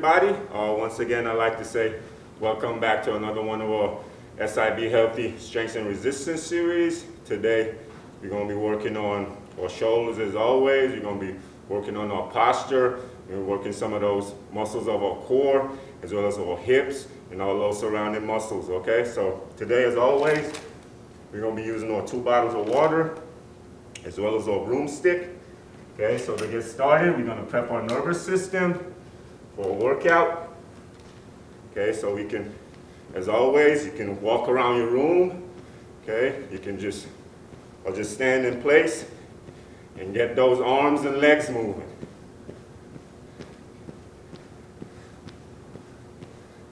everybody. Once again, I'd like to say welcome back to another one of our SIBeHealthy Strength and Resistance series. Today, we're going to be working on our shoulders as always. We're going to be working on our posture. We're working some of those muscles of our core, as well as our hips and all those surrounding muscles, okay? So today, as always, we're going to be using our 2 bottles of water, as well as our broomstick. Okay, so to get started, we're going to prep our nervous system for a workout. Okay, so we can, as always, you can walk around your room. Okay, you can just stand in place and get those arms and legs moving.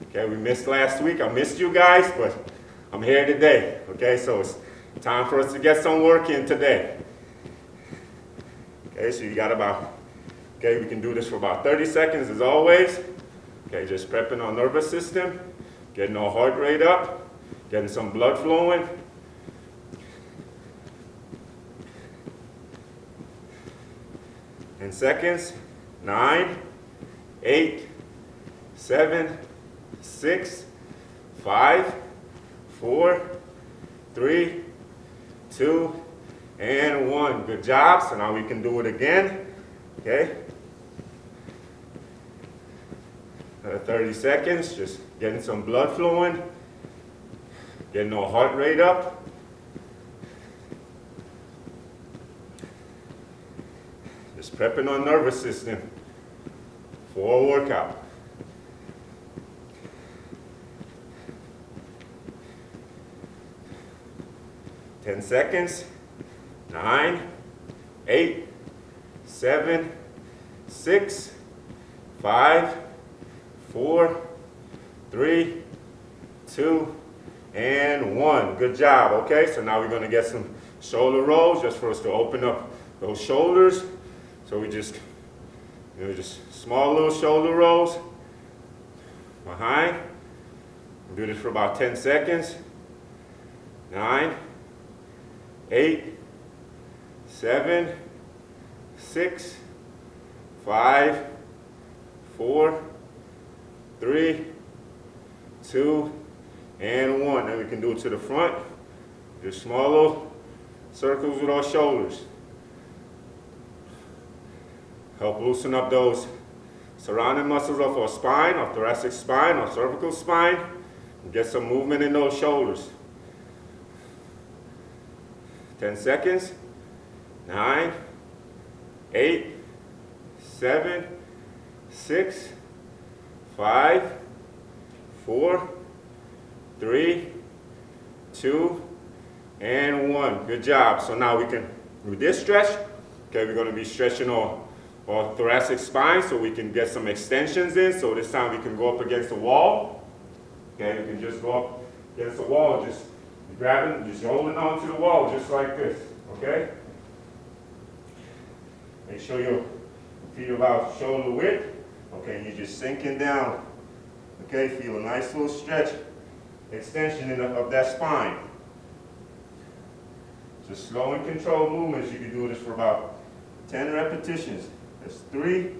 Okay, we missed last week. I missed you guys, but I'm here today. Okay, so it's time for us to get some work in today. Okay, so you got we can do this for about 30 seconds as always. Okay, just prepping our nervous system, getting our heart rate up, getting some blood flowing. In seconds, 9, 8, 7, 6, 5, 4, 3, 2, and 1. Good job. So now we can do it again. Okay. 30 seconds, just getting some blood flowing, getting our heart rate up. Just prepping our nervous system for a workout. Ten seconds. 9, 8, 7, 6, 5, 4, 3, 2, and 1. Good job. Okay, so now we're going to get some shoulder rolls just for us to open up those shoulders. So we just small little shoulder rolls behind. We'll do this for about 10 seconds. 9, 8, 7, 6, 5, 4, 3, 2, and 1. Then we can do it to the front. Just small little circles with our shoulders. Help loosen up those surrounding muscles of our spine, our thoracic spine, our cervical spine, and get some movement in those shoulders. 10 seconds. 9, 8, 7, 6, 5, 4, 3, 2, and 1. Good job. So now we can do this stretch. Okay, we're going to be stretching our thoracic spine so we can get some extensions in. So this time we can go up against the wall. Okay, we can just go up against the wall, just grabbing, just holding on to the wall just like this. Okay? Make sure your feet are about shoulder width. Okay, you're just sinking down. Okay, feel a nice little stretch, extension of that spine. Just slow and controlled movements. You can do this for about 10 repetitions. That's 3.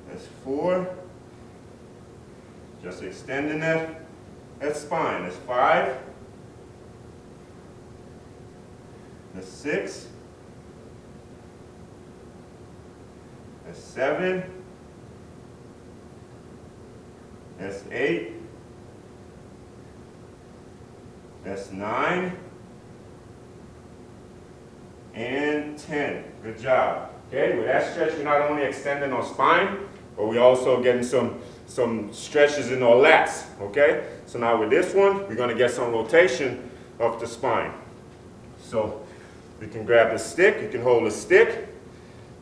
That's 4. Just extending that spine. That's 5. That's 6. That's 7. That's 8. That's 9. And 10. Good job. Okay, with that stretch, we're not only extending our spine, but we're also getting some stretches in our lats. Okay, so now with this one, we're going to get some rotation of the spine. So you can grab the stick, you can hold the stick.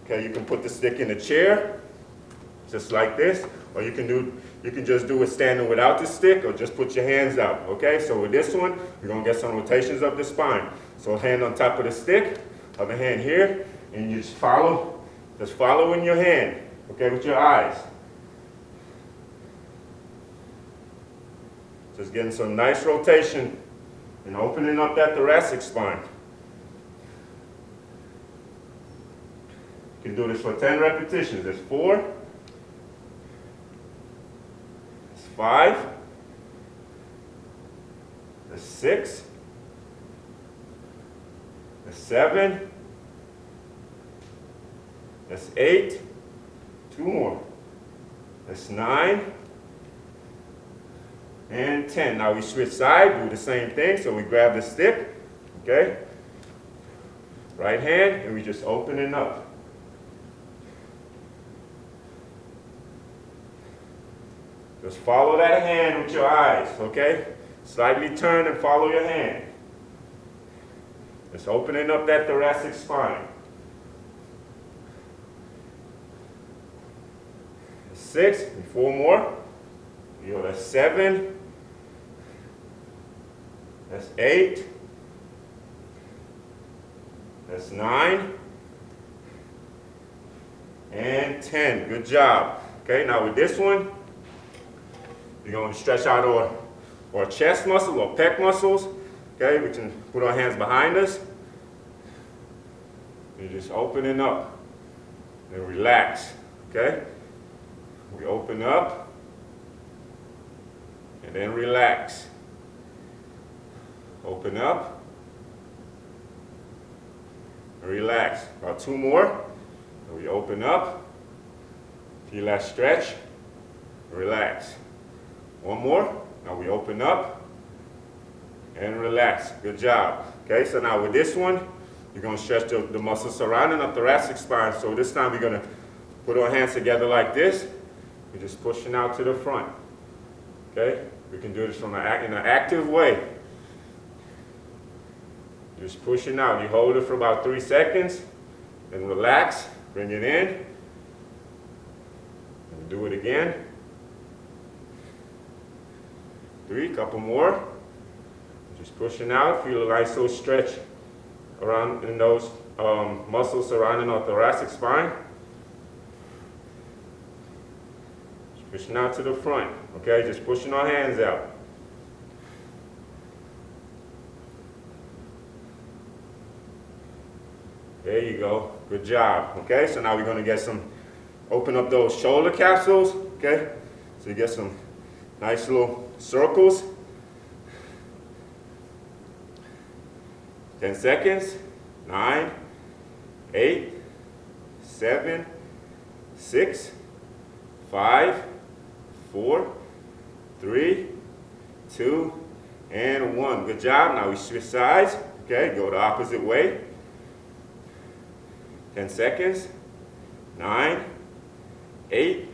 Okay, you can put the stick in a chair, just like this, or you can just do it standing without the stick, or just put your hands out. Okay, so with this one, we're gonna get some rotations of the spine. So hand on top of the stick, other hand here, and you just follow in your hand. Okay, with your eyes. Just getting some nice rotation and opening up that thoracic spine. You can do this for 10 repetitions. That's 4. That's 5. That's 6. That's 7. That's 8. 2 more. That's 9. And 10. Now we switch side, do the same thing. So we grab the stick, okay? Right hand, and we just open it up. Just follow that hand with your eyes, okay? Slightly turn and follow your hand. Just opening up that thoracic spine. 6, 4 more. That's 7. That's 8. That's 9. And 10. Good job. Okay, now with this one, we're going to stretch out our chest muscle or pec muscles. Okay, we can put our hands behind us. You're just opening up and relax. Okay, we open up and then relax. Open up, relax. About 2 more. We open up, feel that stretch, relax. 1 more. Now we open up and relax. Good job. Okay, so now with this one, you're going to stretch the muscles surrounding the thoracic spine. So this time we're going to put our hands together like this. We're just pushing out to the front. Okay, we can do this in an active way. Just pushing out. You hold it for about 3 seconds, then relax, bring it in, and do it again. 3, couple more. Just pushing out. Feel a nice little stretch around in those muscles surrounding our thoracic spine. Just pushing out to the front. Okay, just pushing our hands out. There you go. Good job. Okay, so now we're going to open up those shoulder capsules. Okay, so you get some nice little circles. 10 seconds. 9, 8, 7, 6, 5, 4, 3, 2, and 1. Good job. Now we switch sides. Okay, go the opposite way. 10 seconds. 9, 8,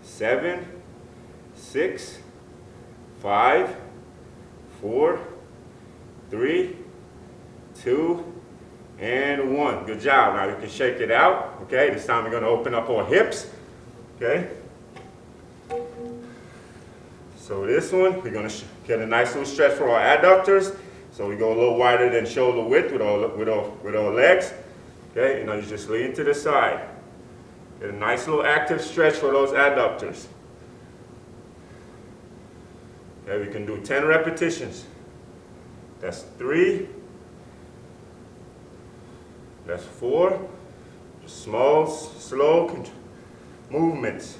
7, 6, 5, 4, 3, 2, and 1. Good job. Now you can shake it out. Okay, this time we're going to open up our hips. Okay. So this one, we're going to get a nice little stretch for our adductors. So we go a little wider than shoulder width with our legs. Okay, you just lean to the side. Get a nice little active stretch for those adductors. Okay, we can do 10 repetitions. That's 3. That's 4. Just small, slow movements.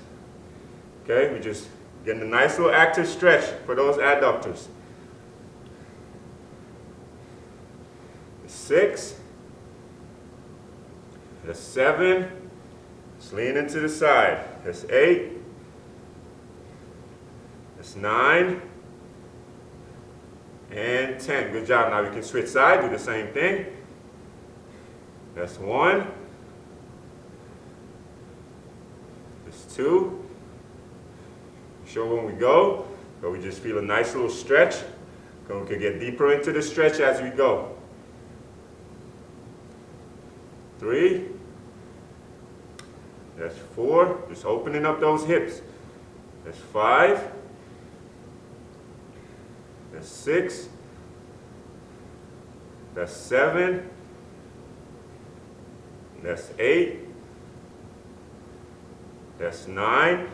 Okay, we just getting a nice little active stretch for those adductors. 6. That's 7. Just lean into the side. That's 8. That's 9. And 10. Good job. Now we can switch side, do the same thing. That's 1. That's 2. Show when we go, but we just feel a nice little stretch. We can get deeper into the stretch as we go. 3. That's 4. Just opening up those hips. That's 5. That's 6. That's 7. That's 8. That's 9.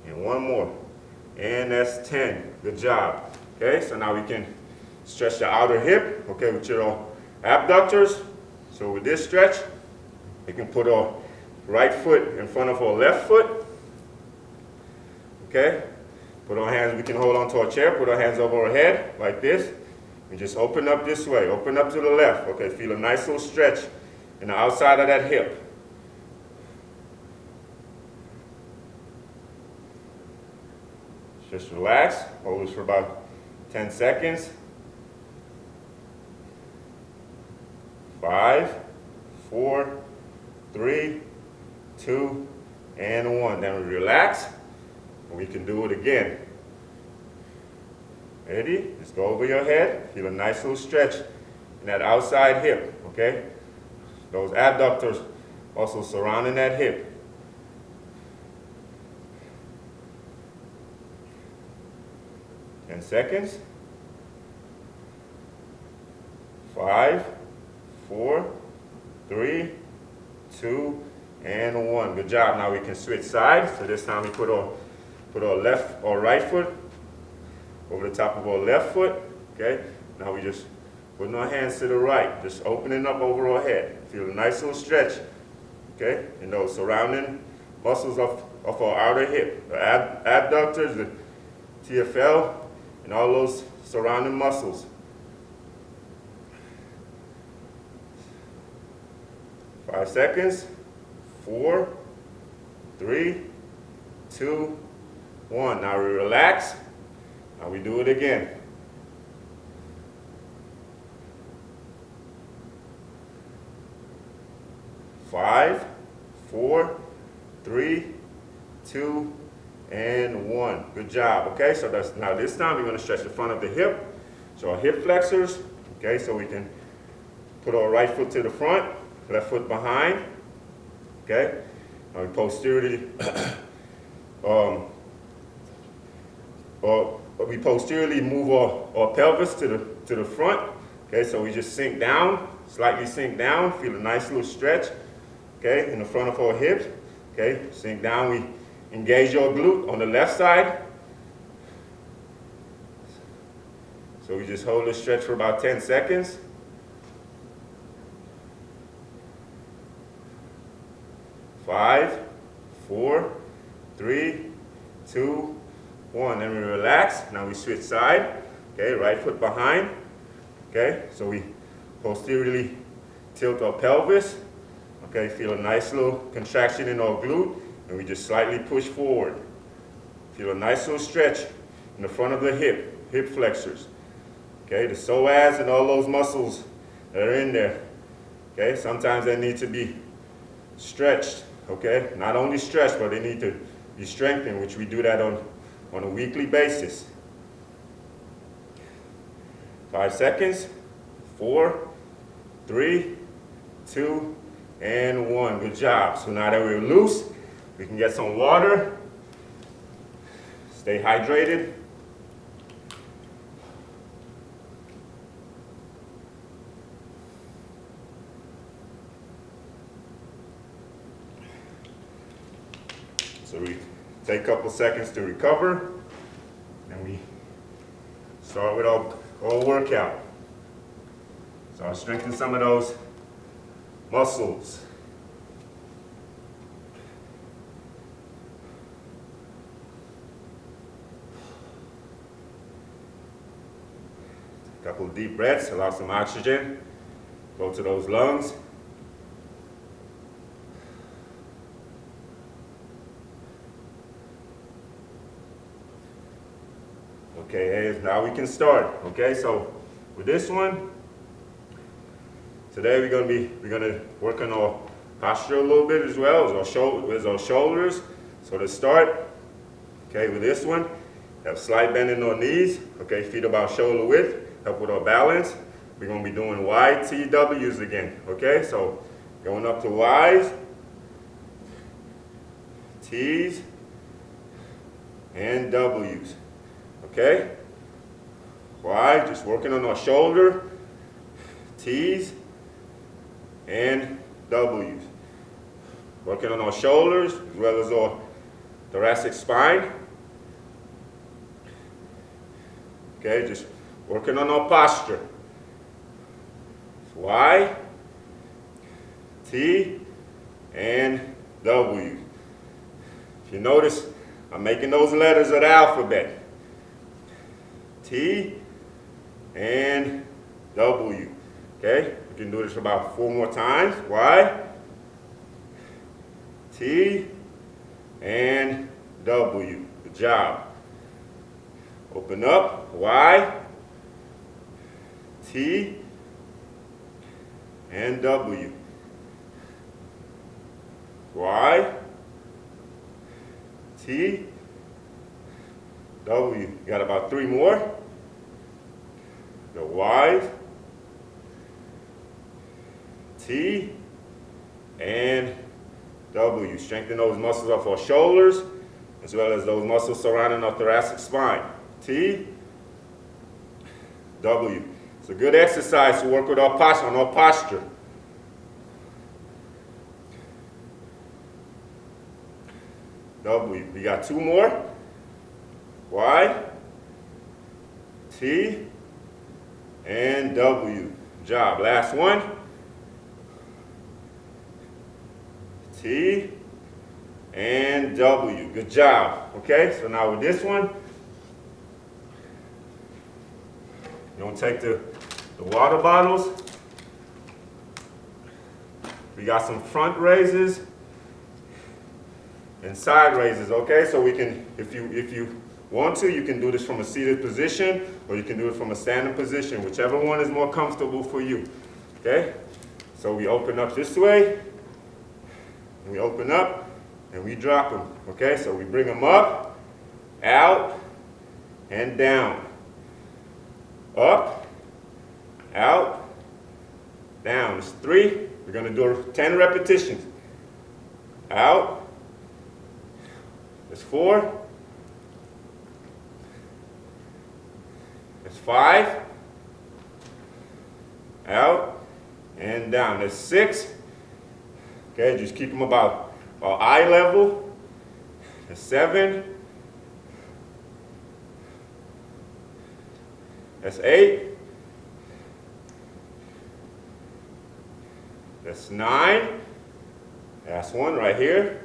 And 1 more. And that's 10. Good job. Okay, so now we can stretch the outer hip, okay, with your abductors. So with this stretch, we can put our right foot in front of our left foot. Okay? Put our hands, we can hold on to our chair, put our hands over our head like this, and just open up this way, open up to the left. Okay, feel a nice little stretch in the outside of that hip. Just relax, hold this for about 10 seconds. 5, 4, 3, 2, and 1. Then we relax, and we can do it again. Ready? Just go over your head. Feel a nice little stretch in that outside hip, okay? Those adductors also surrounding that hip. 10 seconds. 5, 4, 3, 2, and 1. Good job. Now we can switch sides. So this time we put our left or right foot over the top of our left foot. Okay. Now we just putting our hands to the right, just opening up over our head. Feel a nice little stretch. Okay. And those surrounding muscles of our outer hip, the abductors, the TFL, and all those surrounding muscles. 5 seconds. 4, 3, 2, 1. Now we relax. Now we do it again. 5, 4, 3, 2, and 1. Good job. Okay, so that's now this time we're going to stretch the front of the hip. So our hip flexors. Okay, so we can put our right foot to the front, left foot behind. Okay, now we posteriorly, we posteriorly move our pelvis to the front. Okay, so we just sink down, slightly sink down, feel a nice little stretch. Okay, in the front of our hips. Okay, sink down. We engage your glute on the left side. So we just hold this stretch for about 10 seconds. 5, 4, 3, 2, 1. Then we relax. Now we switch side. Okay, right foot behind. Okay, so we posteriorly tilt our pelvis. Okay, feel a nice little contraction in our glute, and we just slightly push forward. Feel a nice little stretch in the front of the hip flexors. Okay, the psoas and all those muscles that are in there. Okay, sometimes they need to be stretched. Okay, not only stretched, but they need to be strengthened, which we do that on a weekly basis. 5 seconds. 4, 3, 2, and 1. Good job. So now that we're loose, we can get some water. Stay hydrated. So we take a couple seconds to recover, and we start with our workout. So I'll strengthen some of those muscles. A couple of deep breaths, allow some oxygen, go to those lungs. Okay, now we can start. Okay, so with this one, today we're gonna work on our posture a little bit as well as our shoulders. So to start, okay, with this one, have slight bend in our knees. Okay, feet about shoulder width, help with our balance. We're gonna be doing YTWs again. Okay, so going up to Ys, T's, and W's. Okay? Y, just working on our shoulder, T's, and W's. Working on our shoulders as well as our thoracic spine. Okay, just working on our posture. Y, T, and W. If you notice, I'm making those letters of the alphabet. T and W. Okay? You can do this about 4 more times. Y, T, and W. Good job. Open up. Y, T, and W. Y, T, W. You got about 3 more. The Y, T, and W. Strengthen those muscles of our shoulders as well as those muscles surrounding our thoracic spine. T, W. It's a good exercise to work with our posture, on our posture. W. We got 2 more. Y, T, and W. Good job. Last one. T, and W. Good job. Okay, so now with this one, you're going to take the water bottles. We got some front raises and side raises, okay? So we can, if you want to, you can do this from a seated position or you can do it from a standing position, whichever one is more comfortable for you, okay? So we open up this way, and we open up, and we drop them, okay? So we bring them up, out, and down. Up, out, down. It's 3. We're going to do 10 repetitions. Out. It's 4. It's 5. Out and down. It's 6. Okay, just keep them about eye level. It's 7. That's 8. That's 9. That's 1 right here.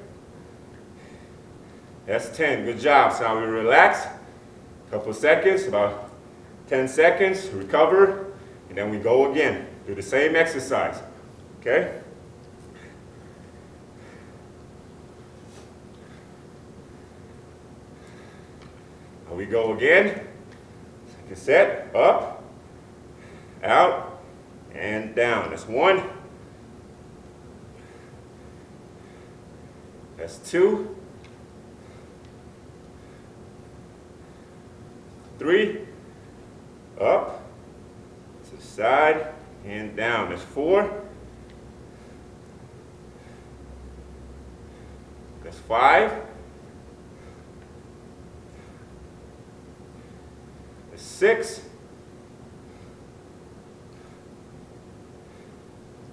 That's 10. Good job. So now we relax. A couple of seconds, about 10 seconds, recover, and then we go again. Do the same exercise. Okay? Now we go again. Second set. Up, out, and down. That's 1. That's 2. 3. Up, to the side, and down. That's 4. That's 5. That's 6.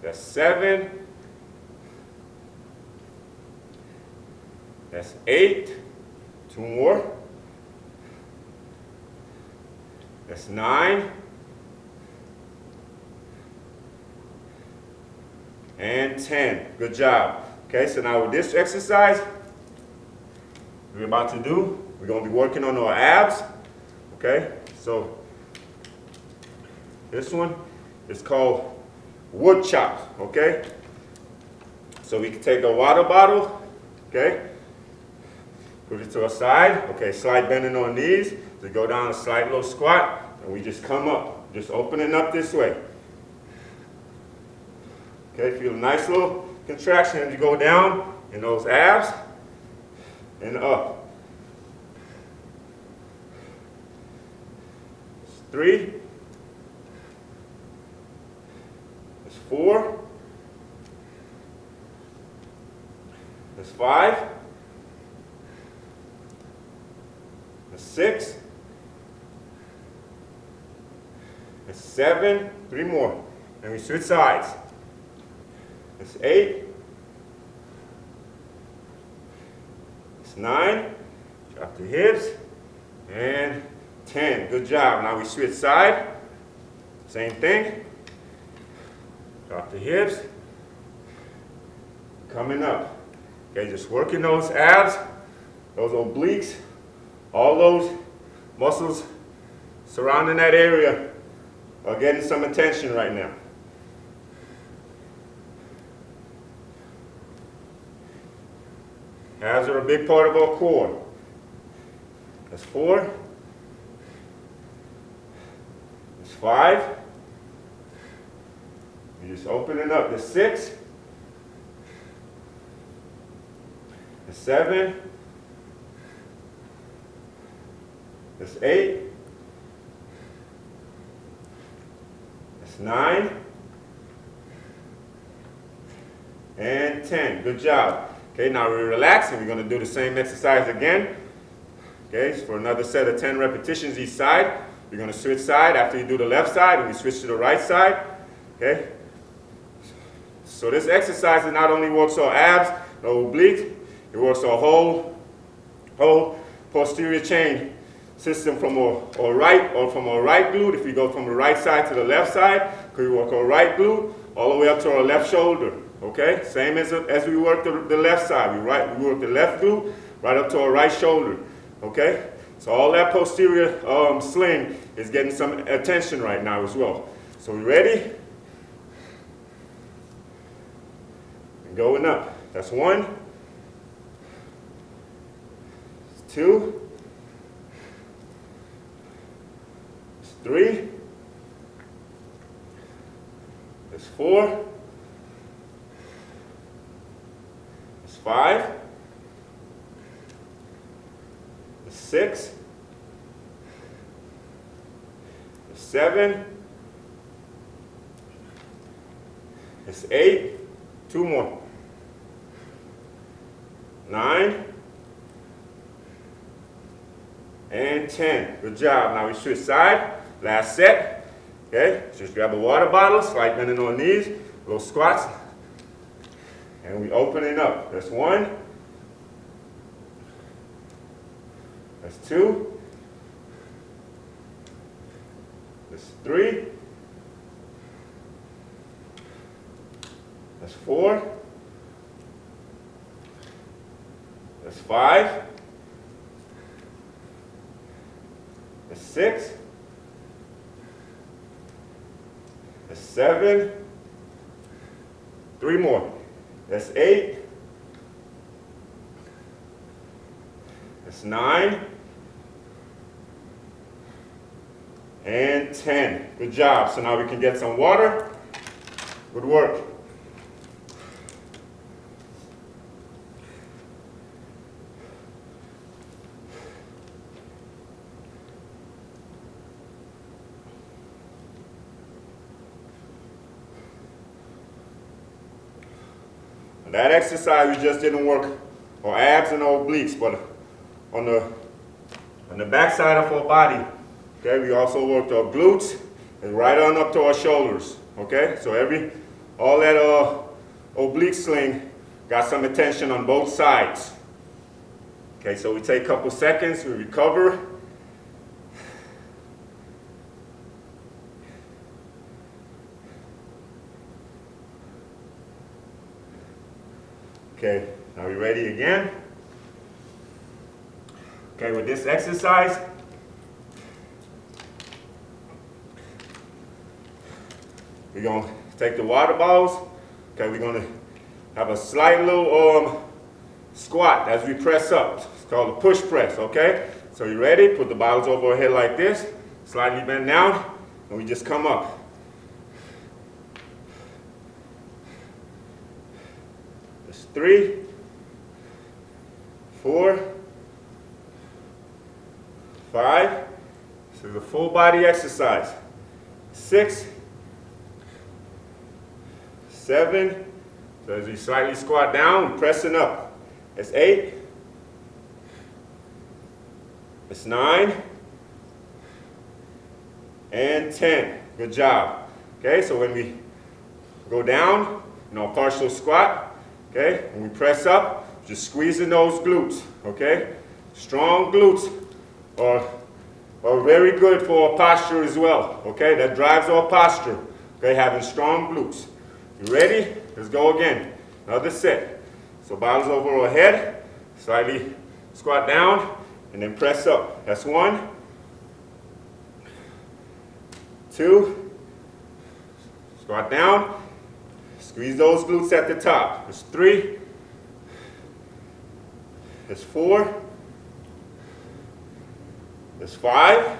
That's 7. That's 8. 2 more. That's 9. And 10. Good job. Okay, so now with this exercise we're about to do, we're going to be working on our abs. Okay, so this one is called wood chop. Okay, so we can take a water bottle. Okay, put it to our side. Okay, slight bending on knees. To go down a slight little squat, and we just come up, just opening up this way. Okay, feel a nice little contraction as you go down in those abs and up. It's 3. It's 4. It's 5. It's 6. It's 7. 3 more. And we switch sides. It's 8. It's 9. Drop the hips. And 10. Good job. Now we switch side. Same thing. Drop the hips. Coming up. Okay, just working those abs, those obliques, all those muscles surrounding that area are getting some attention right now. Abs are a big part of our core. That's 4. That's 5. You're just opening up. That's 6. That's 7. That's 8. That's 9. And 10. Good job. Okay, now we're relaxing. We're going to do the same exercise again. Okay, so for another set of 10 repetitions each side. You're going to switch side after you do the left side, and we switch to the right side. Okay? So this exercise not only works our abs, the oblique, it works our whole posterior chain system from our right glute. If we go from the right side to the left side, we work our right glute all the way up to our left shoulder. Okay? Same as we work the left side. We work the left glute right up to our right shoulder. Okay? So all that posterior sling is getting some attention right now as well. So we ready? And going up. That's 1. 2. 3. That's 4. That's 5. That's 6. That's 7. That's 8. 2 more. 9. And 10. Good job. Now we switch side. Last set. Okay. Just grab a water bottle, slide bending on knees, little squats, and we open it up. That's 1. That's 2. That's 3. That's 4. That's 5. That's 6. That's 7. 3 more. That's 8. That's 9. And 10. Good job. So now we can get some water. Good work. That exercise, we just didn't work our abs and our obliques, but on the back side of our body, okay, we also worked our glutes and right on up to our shoulders, okay? So all that oblique sling got some attention on both sides. Okay, so we take a couple seconds, we recover. Okay, now we ready again? Okay, with this exercise, we're going to take the water bottles. Okay, we're going to have a slight little squat as we press up. It's called a push press, okay? So you ready? Put the bottles over our head like this, slightly bend down, and we just come up. That's 3, 4, 5. This is a full body exercise. 6, 7. So as we slightly squat down, we're pressing up. That's 8. That's 9. And 10. Good job. Okay, so when we go down, partial squat. Okay, when we press up, just squeezing those glutes, okay? Strong glutes are very good for our posture as well, okay? That drives our posture, okay? Having strong glutes. You ready? Let's go again. Another set. So So bottoms over our head, slightly squat down, and then press up. That's 1, 2, squat down, squeeze those glutes at the top. That's 3, that's 4, that's 5,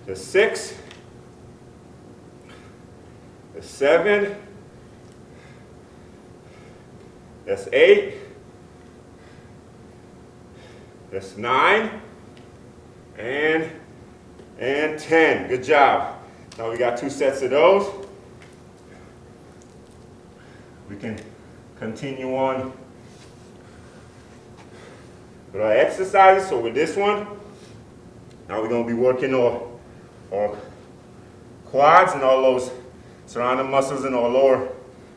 that's 6, that's 7, that's 8, that's 9, and 10. Good job. Now we got 2 sets of those. We can continue on with our exercises. So with this one, now we're going to be working our quads and all those surrounding muscles in our lower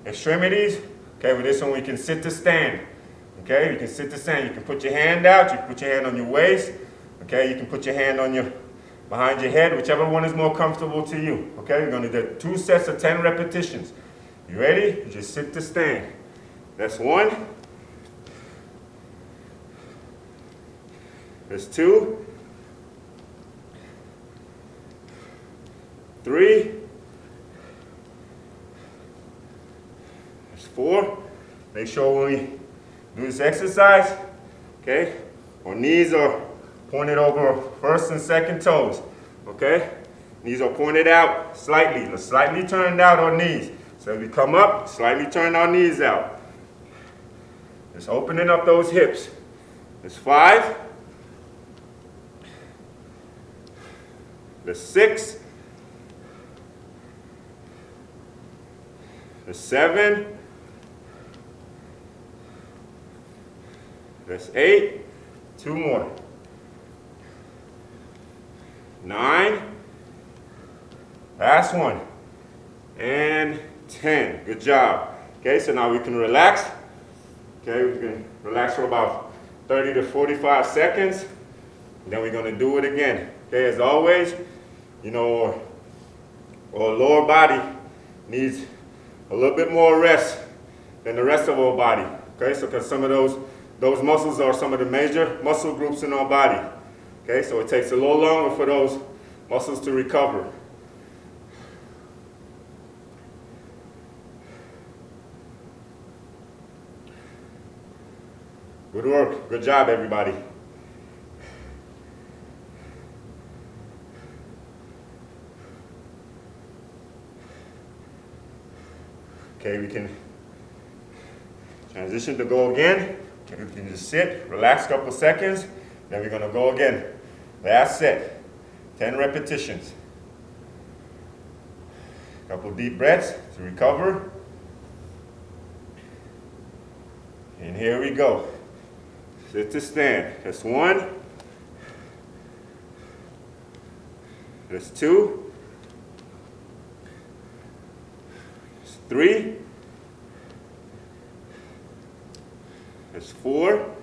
extremities. Okay, with this one we can sit to stand. Okay, you can sit to stand. You can put your hand out, you can put your hand on your waist. Okay, you can put your hand on behind your head, whichever one is more comfortable to you. Okay, we're going to do 2 sets of 10 repetitions. You ready? You just sit to stand. That's 1. That's 2. 3. That's 4. Make sure when we do this exercise, okay, our knees are pointed over first and second toes, okay? Knees are pointed out slightly. Let's slightly turn out our knees. So as we come up, slightly turn our knees out. Just opening up those hips. That's 5. That's 6. That's 7. That's 8. 2 more. 9. Last one. And 10. Good job. Okay, so now we can relax. Okay, we can relax for about 30 to 45 seconds. And then we're going to do it again. Okay, as always, you know, our lower body needs a little bit more rest than the rest of our body. Okay, so because some of those muscles are some of the major muscle groups in our body. Okay, so it takes a little longer for those muscles to recover. Good work. Good job, everybody. Okay, we can transition to go again. Okay, we can just sit, relax a couple seconds, then we're going to go again. Last set, 10 repetitions. Couple deep breaths to recover. And here we go. Sit to stand. That's 1. That's 2. That's 3. That's 4.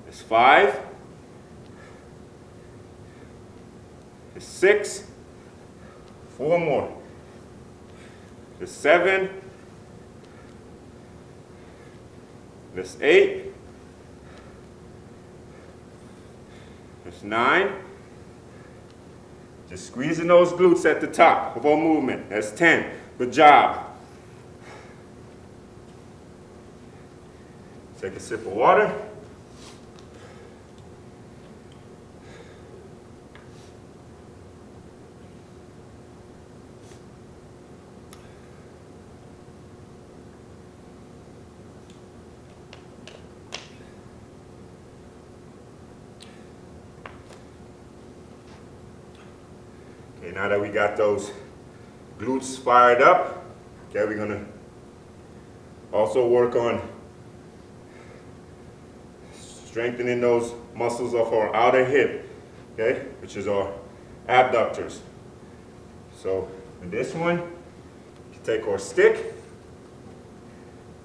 That's 5. That's 6. 4 more. That's 7. That's 8. That's 9. Just squeezing those glutes at the top of our movement. That's 10. Good job. Take a sip of water. Okay, now that we got those glutes fired up, okay, we're going to also work on strengthening those muscles of our outer hip, okay, which is our abductors. So with this one, you take our stick,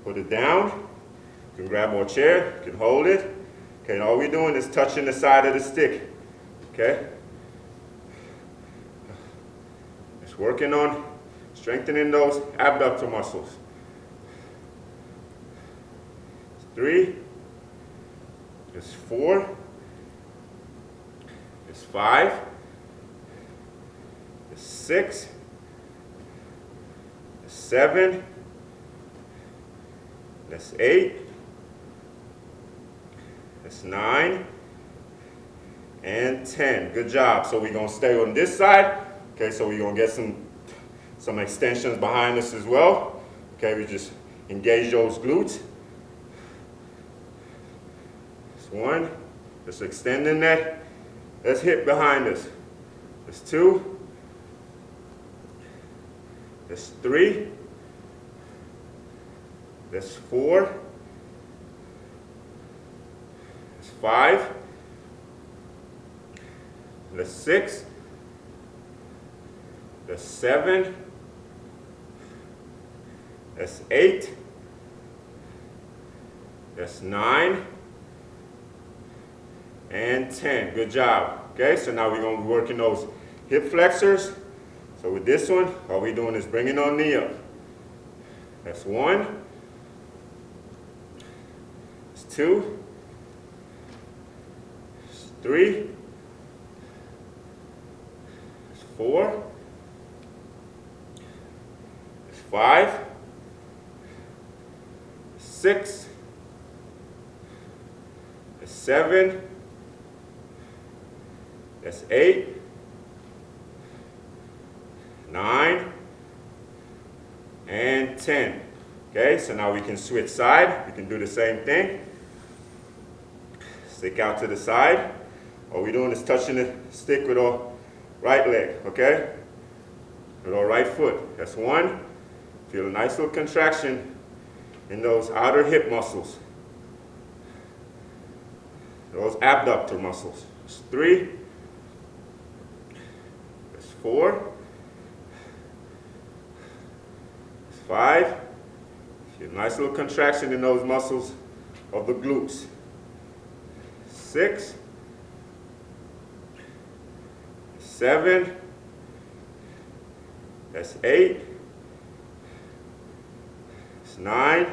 put it down, you can grab our chair, you can hold it, okay, and all we're doing is touching the side of the stick, okay. Just working on Strengthening those abductor muscles. 3. There's 4. There's 5. There's 6. There's 7. That's 8. That's 9. And 10. Good job. So we're going to stay on this side. Okay, so we're going to get some extensions behind us as well. Okay, we just engage those glutes. That's 1. Just extending that. That's hip behind us. That's 2. That's 3. That's 4. That's 5. That's 6. That's 7. That's 8. That's 9. And 10. Good job. Okay, so now we're going to be working those hip flexors. So with this one, all we're doing is bringing our knee up. That's 1. That's 2. That's 3. That's 4. That's 5. 6. That's 7. That's 8. 9. And 10. Okay, so now we can switch side. We can do the same thing. Stick out to the side. All we're doing is touching the stick with our right leg, okay? With our right foot. That's 1. Feel a nice little contraction in those outer hip muscles. Those abductor muscles. That's 3. That's 4. That's 5. Feel a nice little contraction in those muscles of the glutes. 6. 7. That's 8. That's 9.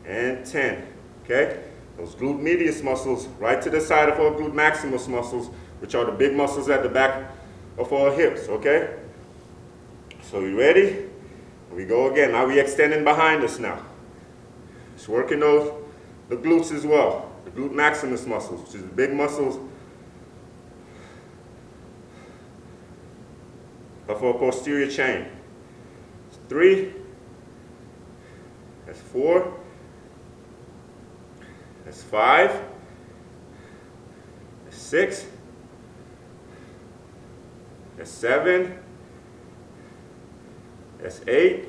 And 10. Okay? Those glute medius muscles right to the side of our glute maximus muscles, which are the big muscles at the back of our hips. Okay? So you ready? Here we go again. Now we're extending behind us now. Just working the glutes as well. The glute maximus muscles, which is the big muscles of our posterior chain. That's 3. That's 4. That's 5. That's 6. That's 7. That's 8.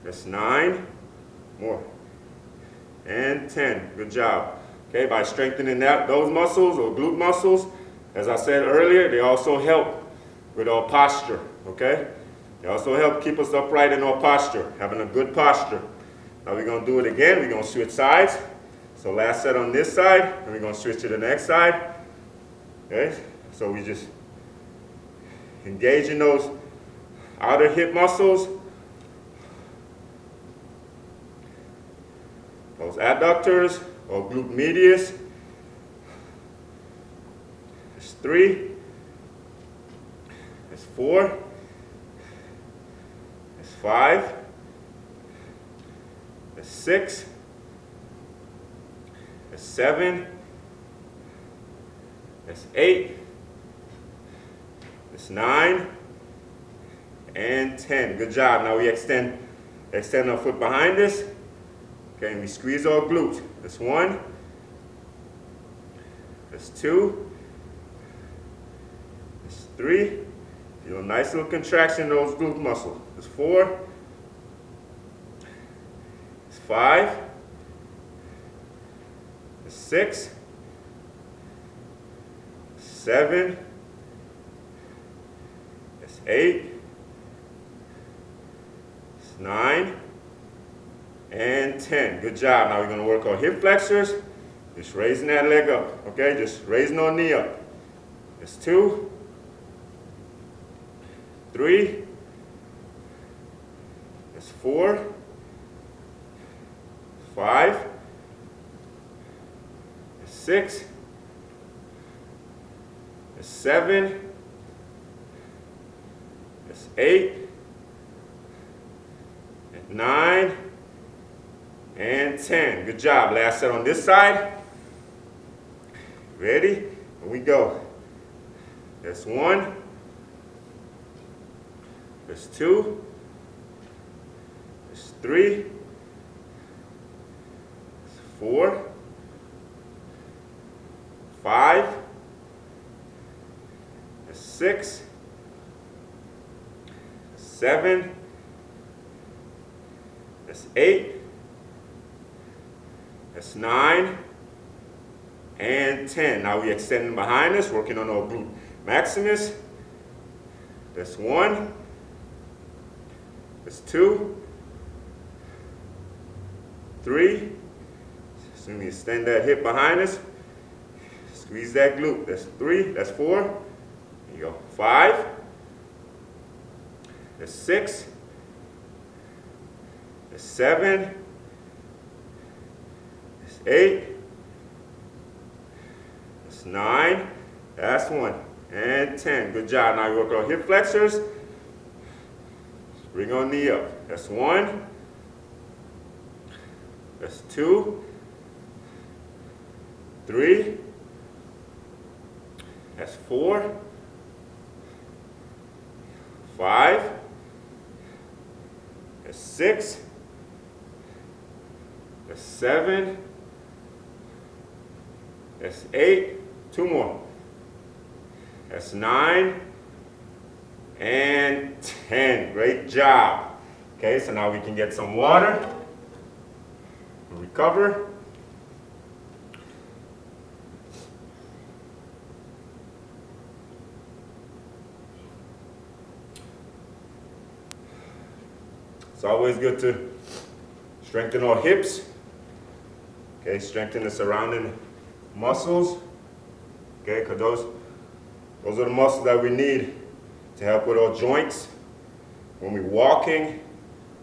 That's 9. More. And 10. Good job. Okay, by strengthening those muscles or glute muscles, as I said earlier, they also help with our posture. Okay? They also help keep us upright in our posture, having a good posture. Now we're going to do it again. We're going to switch sides. So last set on this side, and we're going to switch to the next side. Okay? So we just engage in those outer hip muscles, those adductors or glute medius. That's 3. That's 4. That's 5. That's 6. That's 7. That's 8. That's 9. And 10. Good job. Now we extend our foot behind us. Okay, and we squeeze our glute. That's 1. That's 2. That's 3. Feel a nice little contraction in those glute muscles. That's 4. That's 5. That's 6. 7. That's 8. That's 9. And 10. Good job. Now we're going to work our hip flexors. Just raising that leg up. Okay, just raising our knee up. That's 2. 3. That's 4. 5. That's 6. That's 7. That's 8. That's 9. And 10. Good job. Last set on this side. Ready? Here we go. That's 1. That's 2. That's 3. That's 4. 5. That's 6. 7. That's 8. That's 9. And 10. Now we extending behind us, working on our glute maximus. That's 1. That's 2. 3. So we extend that hip behind us. Squeeze that glute. That's 3. That's 4. There you go. 5. That's 6. That's 7. That's 8. That's 9. That's 1. And 10. Good job. Now you work on hip flexors. Bring on knee up. That's 1. That's 2. 3. That's 4. 5. That's 6. That's 7. That's 8. 2 more. That's 9. And 10. Great job. Okay, so now we can get some water. Recover. It's always good to strengthen our hips. Okay, strengthen the surrounding muscles. Okay, because those are the muscles that we need to help with our joints when we're walking.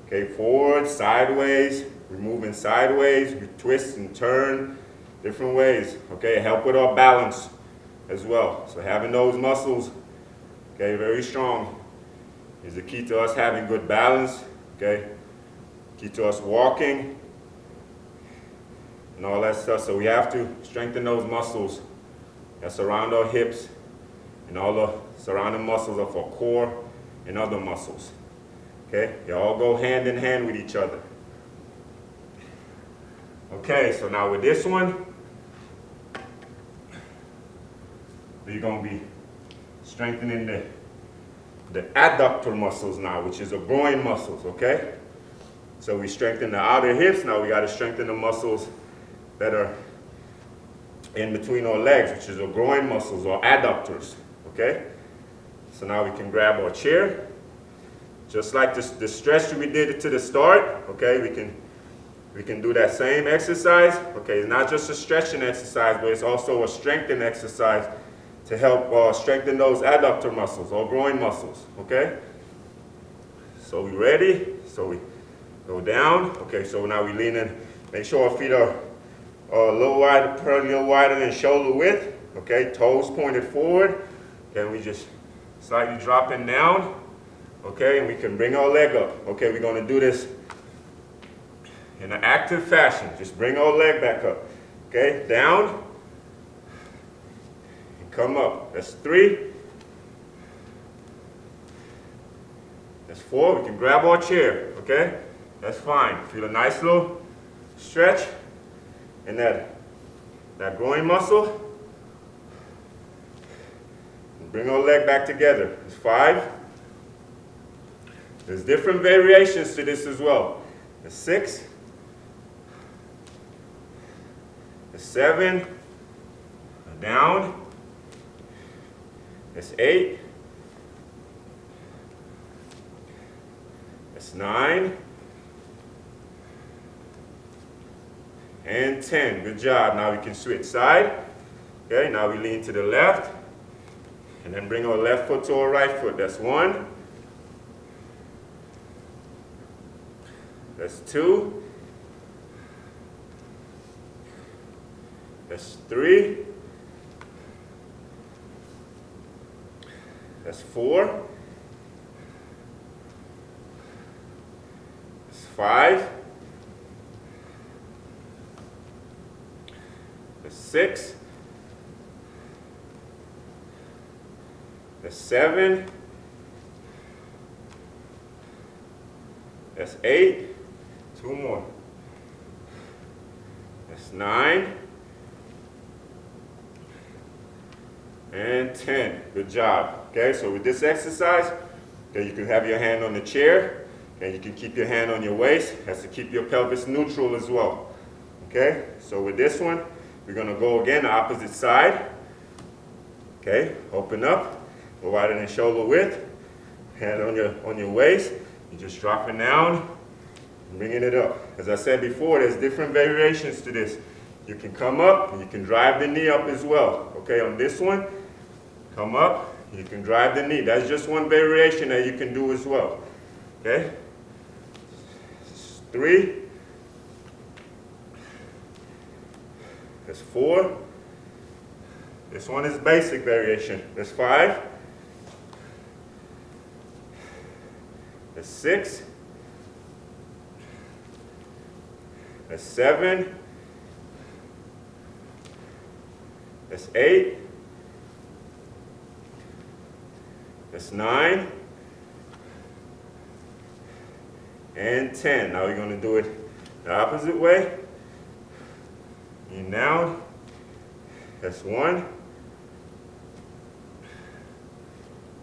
Okay, forward, sideways, we're moving sideways, we twist and turn different ways. Okay, help with our balance as well. So having those muscles, okay, very strong is the key to us having good balance. Okay, key to us walking and all that stuff. So we have to strengthen those muscles that surround our hips and all the surrounding muscles of our core and other muscles. Okay, they all go hand in hand with each other. Okay, so now with this one, we're going to be strengthening the adductor muscles now, which is the groin muscles, okay? So we strengthen the outer hips, now we got to strengthen the muscles that are in between our legs, which is the groin muscles or adductors, okay? So now we can grab our chair. Just like the stretch we did to the start, okay, we can do that same exercise. Okay, it's not just a stretching exercise, but it's also a strengthening exercise to help strengthen those adductor muscles or groin muscles, okay? So we ready? So we go down. Okay, so now we lean in. Make sure our feet are a little wider, probably a little wider than shoulder width. Okay, toes pointed forward. Okay, we just slightly dropping down. Okay, and we can bring our leg up. Okay, we're going to do this in an active fashion. Just bring our leg back up. Okay, down. And come up. That's 3. That's 4. We can grab our chair. Okay, that's fine. Feel a nice little stretch in that groin muscle. And bring our leg back together. It's 5. There's different variations to this as well. There's 6. There's 7. Down. There's 8. There's 9. And 10. Good job. Now we can switch side. Okay, now we lean to the left. And then bring our left foot to our right foot. That's 1. That's 2. That's 3. That's 4. That's 5. That's 6. That's 7. That's 8. 2 more. That's 9. And 10. Good job. Okay, so with this exercise, okay, you can have your hand on the chair, and you can keep your hand on your waist. Has to keep your pelvis neutral as well. Okay, so with this one, we're going to go again the opposite side. Okay, open up, go wider than shoulder width, hand on your waist. You're just dropping down, bringing it up. As I said before, there's different variations to this. You can come up, and you can drive the knee up as well. Okay, on this one, come up, you can drive the knee. That's just one variation that you can do as well. Okay? 3. That's 4. This one is basic variation. That's 5. That's 6. That's 7. That's 8. That's 9. And 10. Now we're going to do it the opposite way. And down. That's 1.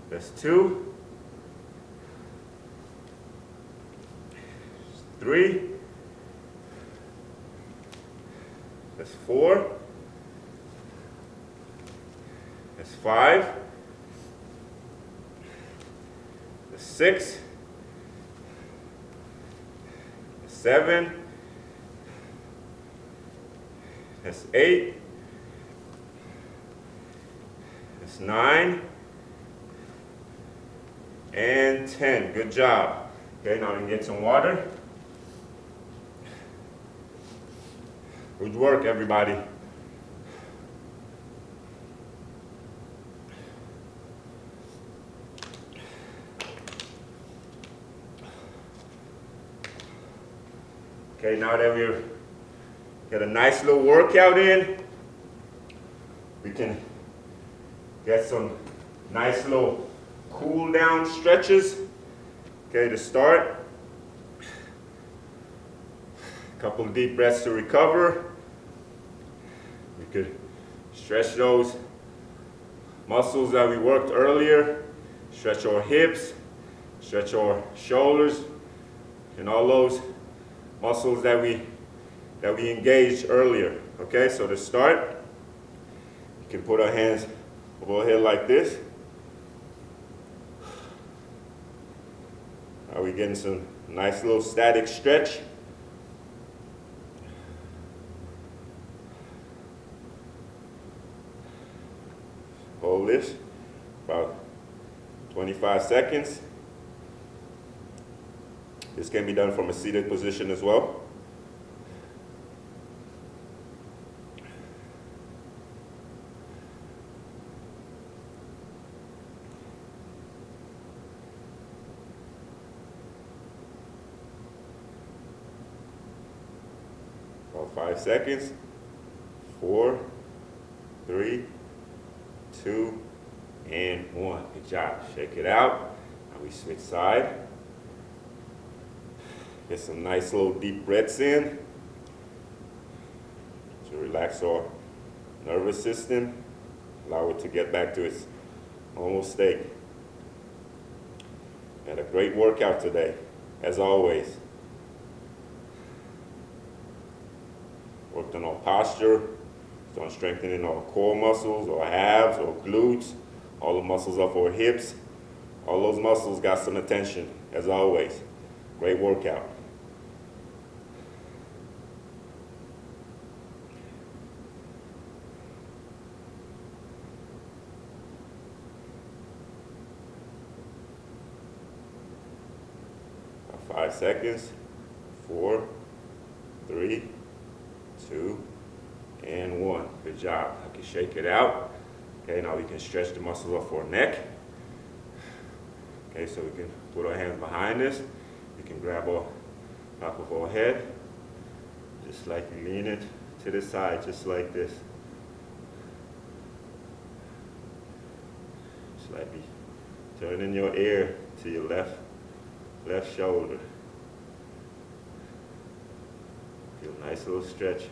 That's 2. 3. That's 4. That's 5. That's 6. That's 7. That's 8. That's 9. And 10. Good job. Okay, now we can get some water. Good work, everybody. Okay, now that we've got a nice little workout in, we can get some nice little cool down stretches. Okay, to start. A couple of deep breaths to recover. We could stretch those muscles that we worked earlier, stretch our hips, stretch our shoulders, and all those muscles that we engaged earlier. Okay, so to start, you can put our hands over our head like this. Are we getting some nice little static stretch? Hold this about 25 seconds. This can be done from a seated position as well. About 5 seconds. 4, 3, 2, and 1. Good job. Shake it out. Now we switch side. Get some nice little deep breaths in to relax our nervous system, allow it to get back to its normal state. Had a great workout today, as always. Worked on our posture, on strengthening our core muscles, our abs, our glutes, all the muscles of our hips. All those muscles got some attention, as always. Great workout. About 5 seconds. 4, 3, 2, and 1. Good job. I can shake it out. Okay, now we can stretch the muscles of our neck. Okay, so we can put our hands behind us. We can grab our top of our head, just like you lean it to the side, just like this. Slightly turning your ear to your left shoulder. Feel a nice little stretch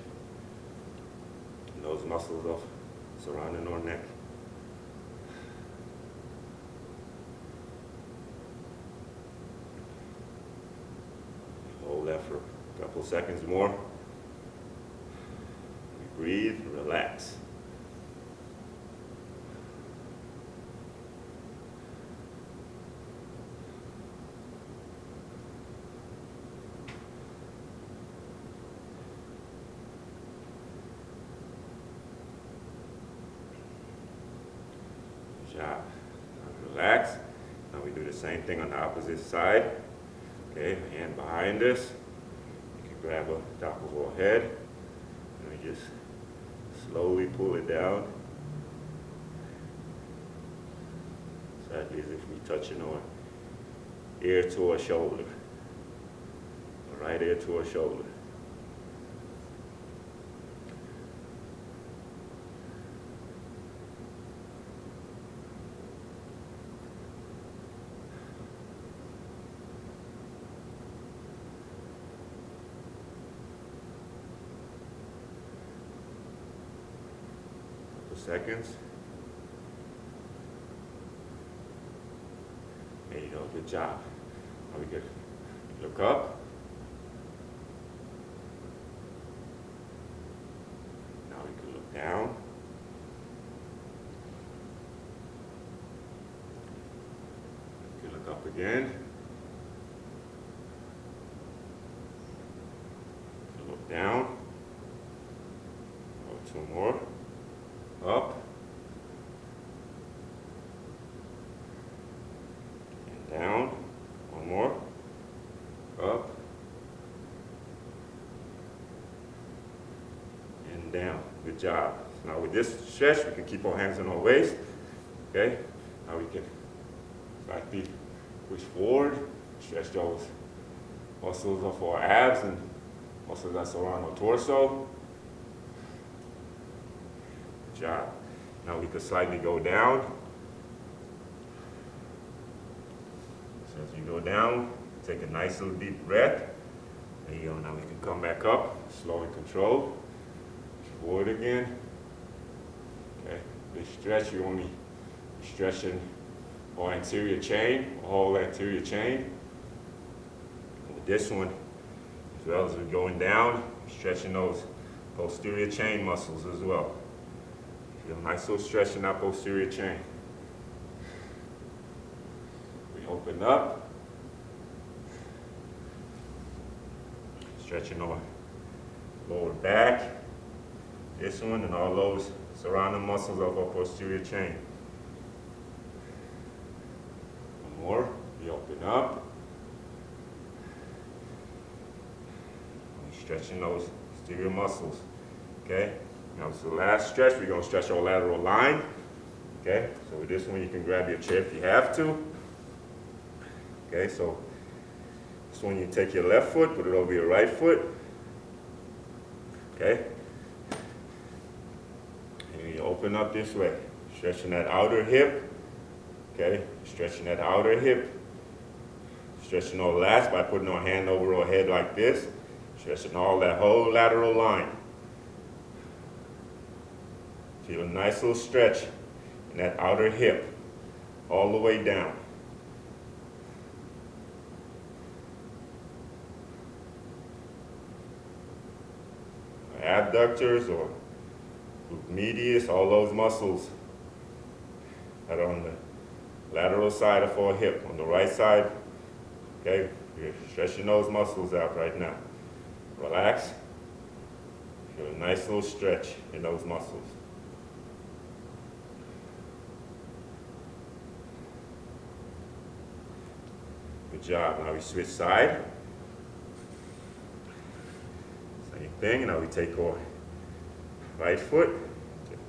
in those muscles of surrounding our neck. Hold that for a couple seconds more. Breathe, relax. Good job. Now relax. Now we do the same thing on the opposite side. Okay, hand behind us. You can grab the top of our head and we just slowly pull it down. Exactly as if we're touching our ear to our shoulder. Our right ear to our shoulder. Seconds. There you go, good job. Now we can look up. Now we can look down. We can look up again. Look down. Oh, 2 more. Up and down. 1 more. Up and down. Good job. Now with this stretch, we can keep our hands on our waist. Okay. Now we can slightly push forward, stretch those muscles of our abs and muscles that surround our torso. Job. Now we can slightly go down. So as you go down, take a nice little deep breath. There you go. Now we can come back up, slow and controlled. Forward again. Okay. This stretch, you're only stretching our anterior chain, our whole anterior chain. And with this one, as well as we're going down, stretching those posterior chain muscles as well. Feel a nice little stretch in that posterior chain. We open up. Stretching our lower back. This one and all those surrounding muscles of our posterior chain. 1 more. We open up. We're stretching those posterior muscles. Okay? Now, it's the last stretch. We're going to stretch our lateral line. Okay, so with this one, you can grab your chair if you have to. Okay, so this one, you take your left foot, put it over your right foot. Okay, and you open up this way, stretching that outer hip. Okay, stretching that outer hip. Stretching our lats by putting our hand over our head like this. Stretching all that whole lateral line. Feel a nice little stretch in that outer hip, all the way down. Abductors or glute medius, all those muscles that are on the lateral side of our hip, on the right side. Okay, you're stretching those muscles out right now. Relax. Feel a nice little stretch in those muscles. Good job. Now we switch side. thing. Now we take our right foot,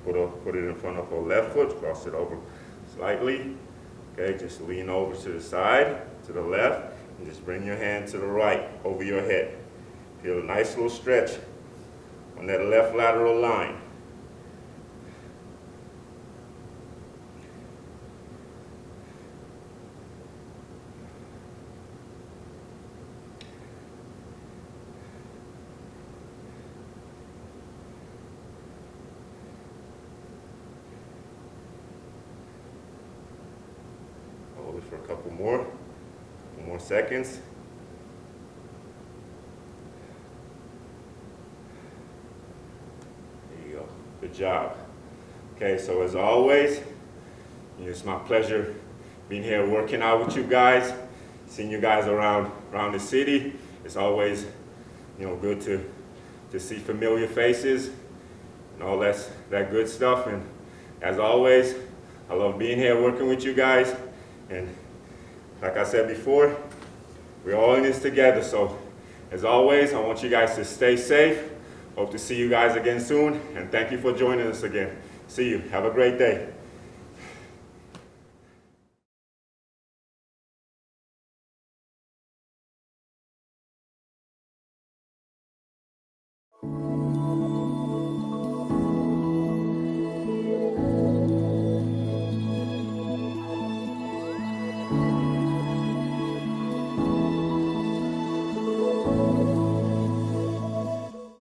put it in front of our left foot, cross it over slightly. Okay, just lean over to the side, to the left, and just bring your hand to the right, over your head. Feel a nice little stretch on that left lateral line. Hold it for a couple more seconds. There you go. Good job. Okay, so as always, it's my pleasure being here working out with you guys, seeing you guys around the city. It's always, good to see familiar faces and all that good stuff. And as always, I love being here working with you guys. And like I said before, we're all in this together. So as always, I want you guys to stay safe. Hope to see you guys again soon. And thank you for joining us again. See you. Have a great day.